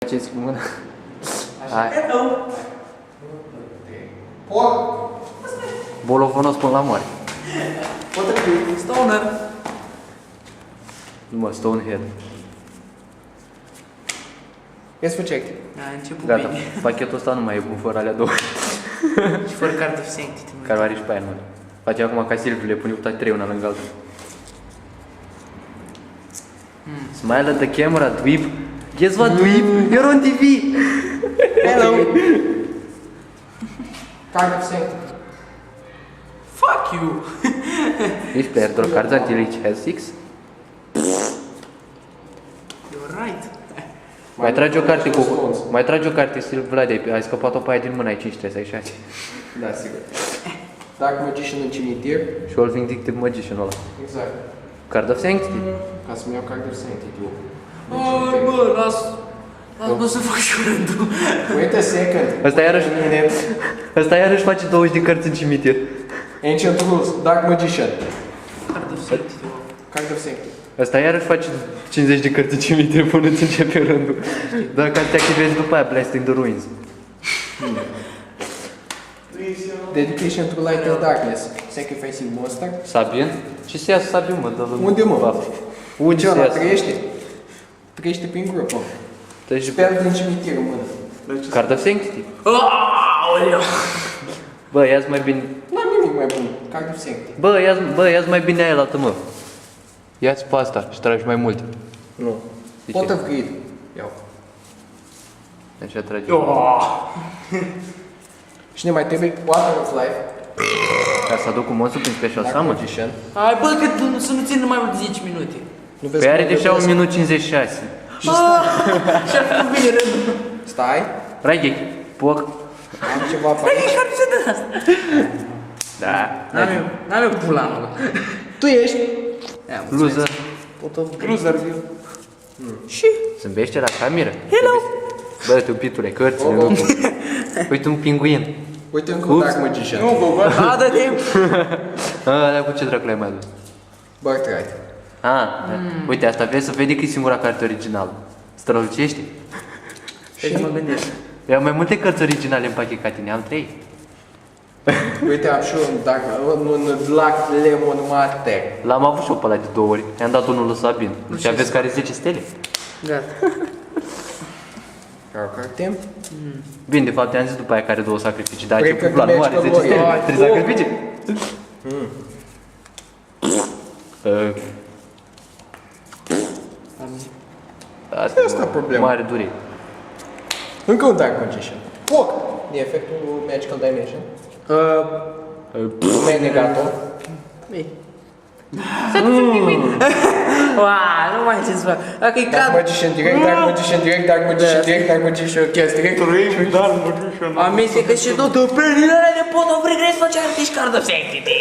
faceți cu mâna. Hai. Bolovonos până la moare. Stoner. Nu mă, Stonehead. Ia-ți fă check. A început Gata, bine. pachetul ăsta nu mai e bun fără alea două. Și fără Card of Sanctity. Care o are și pe aia, mă. Face acum ca Silviu, le pune cu toate trei una lângă alta. Smile at the camera, dweeb. Guess what, dweeb? You're on TV! Hello. Card of Sanctity. Fuck you! If player draw cards until each has 6. You're right. Mai trage o carte cu... Mai trage o carte, Silviu Vlad, ai scăpat-o pe aia din mână, ai 5, trebuie să ai 6. Da, sigur. Dark Magician în cimitir. Și All Vindictive Magician-ul ăla. Exact. Card of Sanctity. Ca să-mi iau Card of Sanctity. Ai, bă, las-mă să fac și rândul. Wait a second. Ăsta iarăși face 20 de cărți în cimitir. Ancient Rules, Dark Magician. Card of Sanctity. Card of Sanctity. Ăsta iarăși face 50 de cărți în cimitir până îți începe rândul. Dacă te activezi după aia, Blast in the Ruins. Dedication to Light and Darkness. Sacrificing Monster. Sabin? Ce se ia Sabin, mă? Dă-l în Unde, mă? buff. Unde Ce se ăla ia? trăiește? Trăiește prin grup, mă. Treci Sper din cimitir în mână. Card of Sanctity. Aoleu! Bă, ia-ți mai bine... N-am nimic mai bun. Card of Sanctity. Bă, ia-ți mai bine aia la mă. Ia-ți pe asta și tragi mai mult. Nu. De Pot ce? of Greed. Iau. Deci trage. Și ne mai trebuie Water of Life. Ca să aduc un monstru prin Special Dark Summon. Magician. Hai, bă, că să nu țină mai mult de 10 minute. Nu vezi Pe are cum deja vorbesc? 1 minut 56. Și-ar fi bine rândul. Stai. Raghei, poc. Am ceva pe aici. Care se dă asta? Da. N-am eu pulanul ăla. Tu ești. Loser. Pot of Loserville. Și? Zâmbește la cameră. Hello! Bă, tu pitule, cărțile, nu. Uite un pinguin. Uite încă un Dark Magician. A, dă timp! Ăla cu ce dracu l-ai mai adus? Birthright. Uite, asta vezi să vede că e singura carte originală. Strălucește. Și mă gândesc. Eu am mai multe cărți originale împachecate, am 3. Uite, am și un Black Lemon Mate. L-am avut și eu pe ăla de 2 ori. I-am dat unul lui Sabin. Și aveți care 10 stele? Gata. Care carte? Bine, de fapt, am zis după aia care 2 sacrificii. Dar ce Cred că cupla nu are Magical 10 stele. Warrior. 3 sacrificii. Asta e problema. Mare durere. Încă un Dark Magician. Foc! E efectul Magical Dimension. Mi-ai negat-o. Uaa, nu mai ce să fac. Dacă e Dark cad... Magician direct, Dark Magician direct, Dark Magician direct, Dark Magician chest direct. Amestecă și tot. Prenile alea de pot of regres face artiști Card of Sanctity.